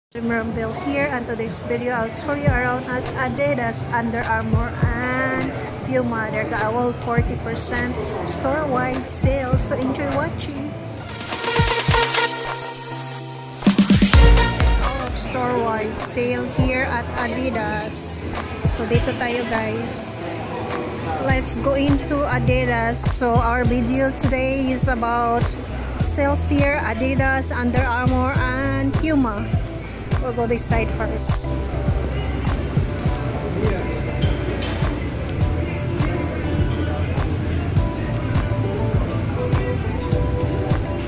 Bill here, and today's video I'll show you around at Adidas, Under Armour, and Puma. They're got a 40% store-wide sale, so enjoy watching. Store-wide sale here at Adidas. So dito tayo guys. Let's go into Adidas. So our video today is about sales here, Adidas, Under Armour, and Puma. We'll go this side first.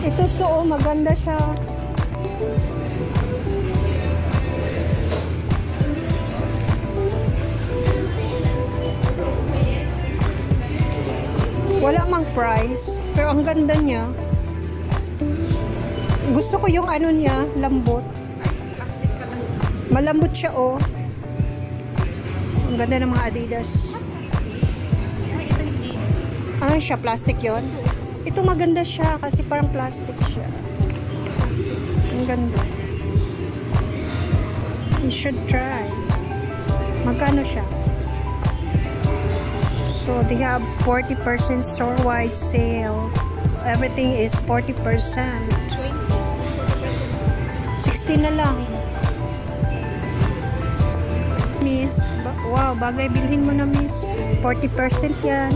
Ito so maganda siya. Wala mang price, pero ang ganda niya. Gusto ko yung ano niya, lambot. Malambot siya, oh. Ang ganda ng mga Adidas. Ano siya? Plastic yon. Ito maganda siya kasi parang plastic siya. Ang ganda. You should try. Magkano siya? So, they have 40% store-wide sale. Everything is 40%. 60 na lang. Miss, wow, bagay bilhin mo na miss. 40% yan.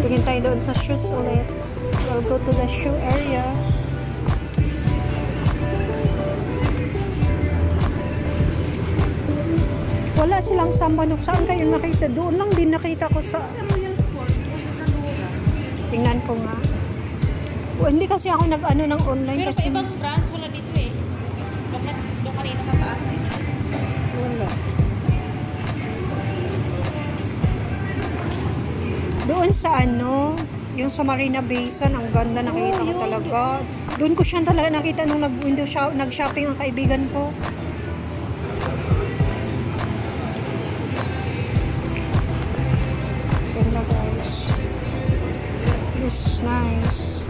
Tingin tayo doon sa shoes ulit. We'll go to the shoe area. Wala silang sambanok. Saan kayo nakita? Doon lang din nakita ko sa... Tingnan ko nga. Hindi kasi ako nag-ano ng online. Pero kasi sa ibang brands, wala dito eh. Doon kanina sa taas eh. Wala. Doon sa ano, yung sa Marina Basin, ang ganda nakita ko talaga. Doon ko siya talaga nakita nung nag-shopping ang kaibigan ko. Ganda guys. This is nice.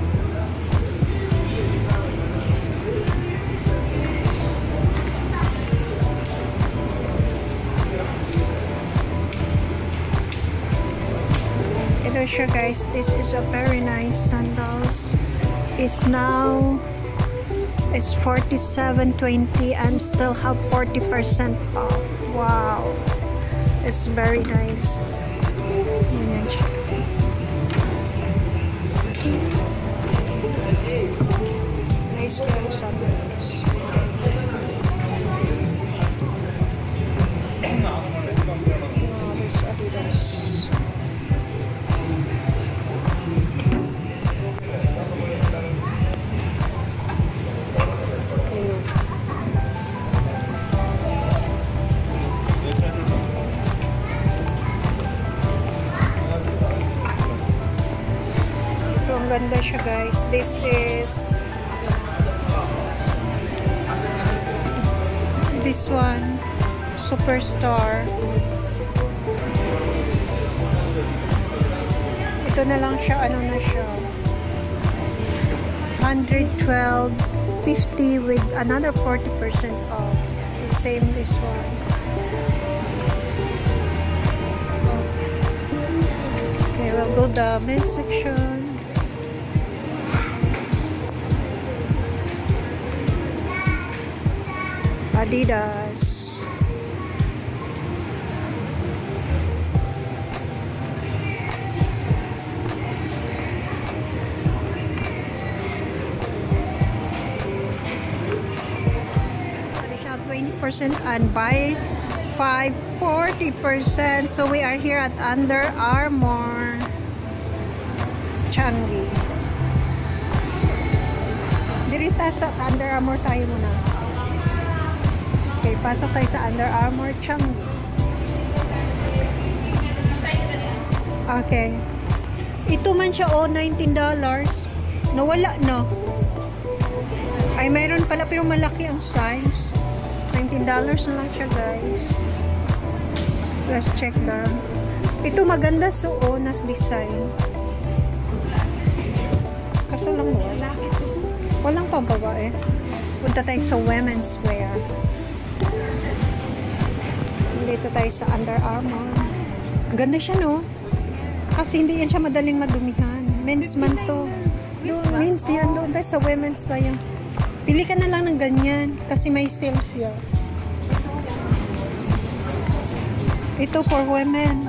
Ito siya guys, this is a very nice sandals. It's now is 47.20 and still have 40% off. Wow, it's very nice. Nice guys, sandals. Wow, this Adidas. Ganda siya guys. This is this one, Superstar. Ito na lang siya, ano na siya, 112.50 with another 40% off. The same this one. Okay, we'll go the men's section. Adidas. Additional 20% and buy 40%. So we are here at Under Armour Changi. Dirita sa Under Armour tayo muna. Okay, pasok tayo sa Under Armour Changi. Okay. Ito man siya, oh, $19. Nawala na. Ay, mayroon pala, pero malaki ang size. $19 na lang siya, guys. Let's check down. Ito maganda suonas design. Kaso lang mo. Lalaki to. Walang pambabae. Punta tayo sa women's wear. Dito tayo sa Under Armour. Ganda siya, no? Kasi hindi yan siya madaling madumihan. Men's man to. Men's yan. Doon tayo sa women's tayo. Pili ka na lang ng ganyan. Kasi may sales yan. Ito for women.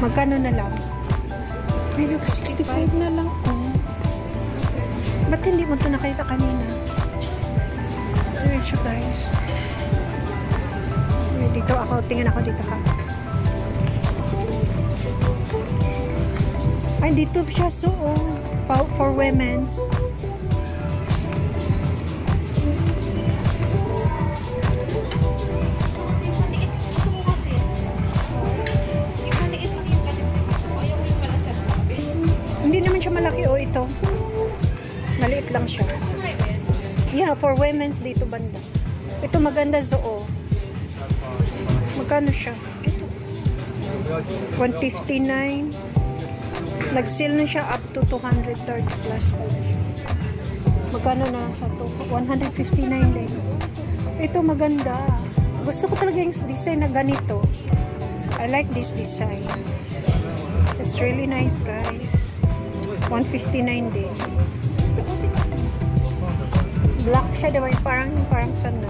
Magkano na lang? Ay, look, 65 na lang. Oh. Ba't hindi mo ito nakita kanina? Ayan siya, guys. Dito ako, tingin ako dito ha. Ay, dito siya for women's. Hindi naman siya malaki, oh, ito. Maliit lang siya. Yeah, for women's dito banda. Ito maganda, Zoo. Magkano siya? 159. Nag-sale na siya up to 230 plus pala. Magkano na lang siya to? 159 din. Ito maganda. Gusto ko talaga yung design na ganito. I like this design. It's really nice, guys. 159 din. Black siya, diba? Parang sandal.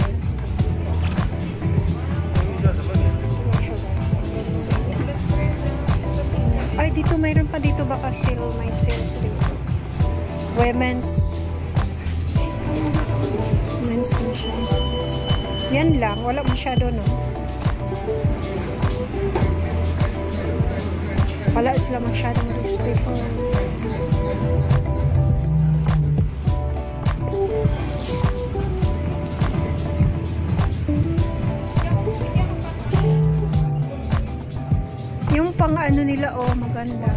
Ay, dito mayroon pa dito baka sale. May sales dito. Women's. Men's din siya. Yan lang. Wala masyado, no? Wala sila masyadong display for yung pang ano nila, oh, maganda.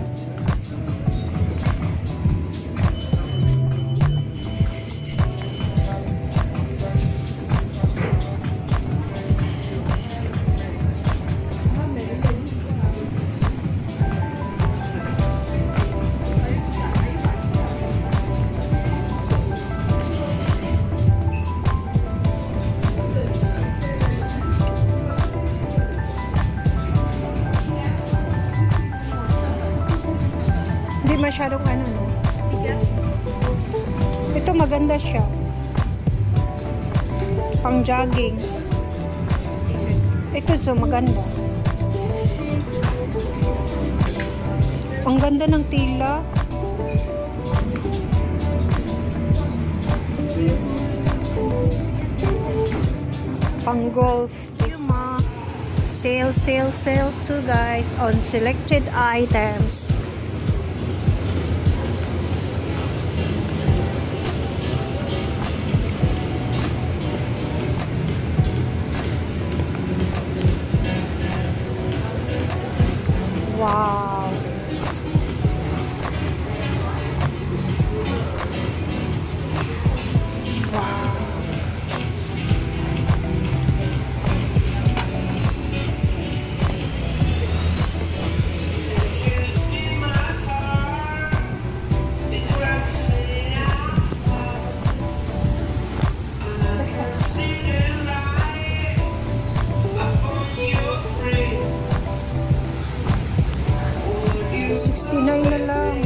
Masyadong ano, no? Ito maganda siya. Pang jogging. Ito so maganda. Ang ganda ng tila. Pang golf. Sale too, guys, on selected items. Wow. Wow. $69 na lang.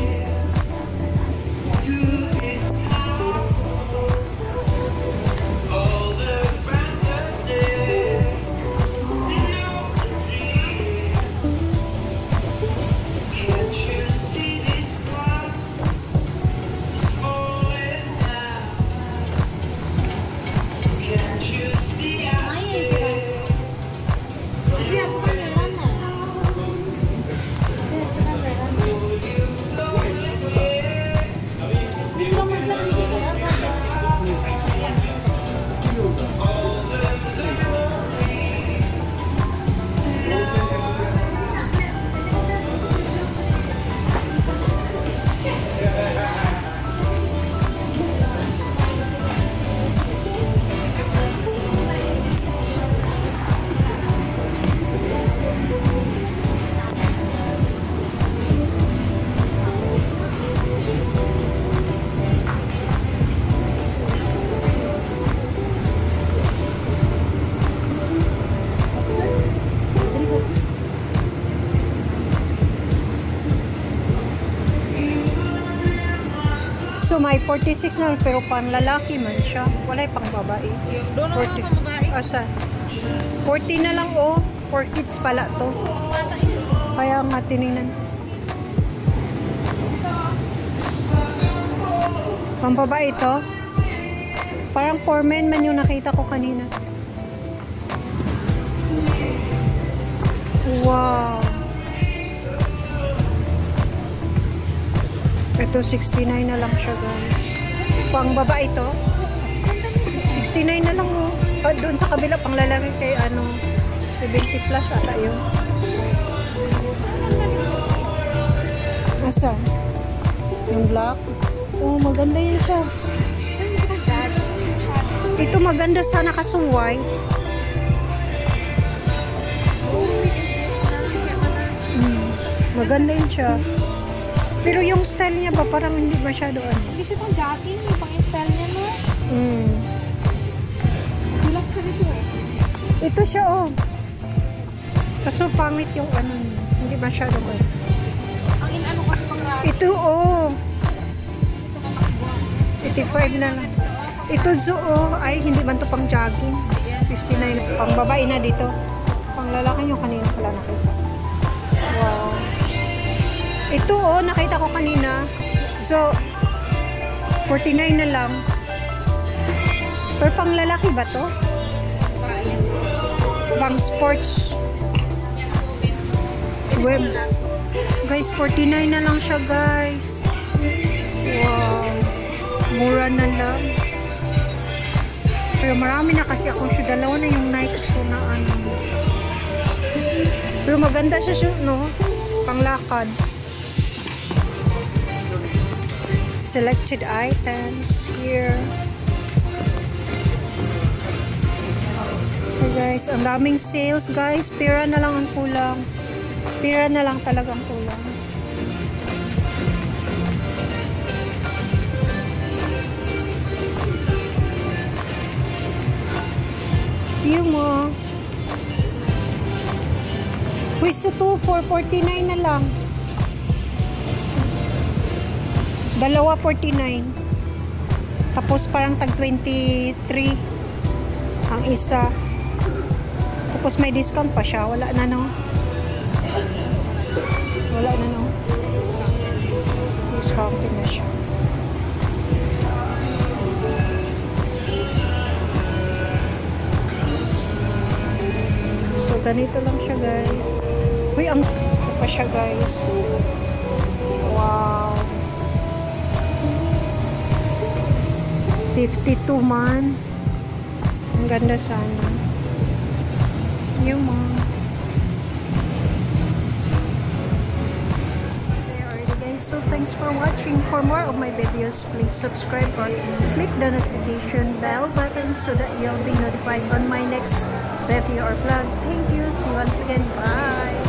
So may 46 na pero pang lalaki man siya. Wala pang babae. Doon ang mga pambabae. Asa? 40 na lang oh. 4 kids pala to. Bata yun. Kaya nga tinignan. Pang babae to. Parang 4 men man yung nakita ko kanina. Wow. Ito 69 na lang siya guys. Pang babae to 69 na lang oh. Doon sa kabila pang lalaki kay ano 70 plus ata yun. Asa? Yung black? Oh maganda yun siya. Ito maganda sana kasuway. Maganda yun siya. Pero yung style niya ba parang hindi masyado ano. Hindi siya pang jockey. Yung pang style niya no. Hilak ka dito eh. Ito siya oh. Kaso pangit yung ano niya. Hindi masyado ano. Ang inano kasi pang rap. Ito oh. Ito na 85 na lang. Ito zo oh. Ay hindi man to pang jogging. 59. Pang babae na dito. Pang lalaki yung kanina pala nakita. Wow. Ito oh, nakita ko kanina. So, 49 na lang. Pero pang lalaki ba to? Pang sports. Web. Guys, 49 na lang siya guys. Wow. Mura na lang. Pero marami na kasi ako siya. Dalawa na yung Nike ko na ano. Pero maganda siya no? Panglakad. Selected items here. Okay guys, ang daming sales guys. Pira na lang ang kulang. Pira na lang talagang kulang. Yung mo. Pwesto 2 for 49 na lang. Dalawa 49. Tapos parang tag 23 ang isa. Tapos may discount pa siya. Wala na no. Wala na no. Discount na siya. So ganito lang siya guys. Uy, ang pa siya guys. Wow. 52 man. Ang ganda sana. Yung mga. Okay, already guys. So thanks for watching. For more of my videos, please subscribe or click the notification bell button so that you'll be notified on my next video or vlog. Thank you. See you once again. Bye.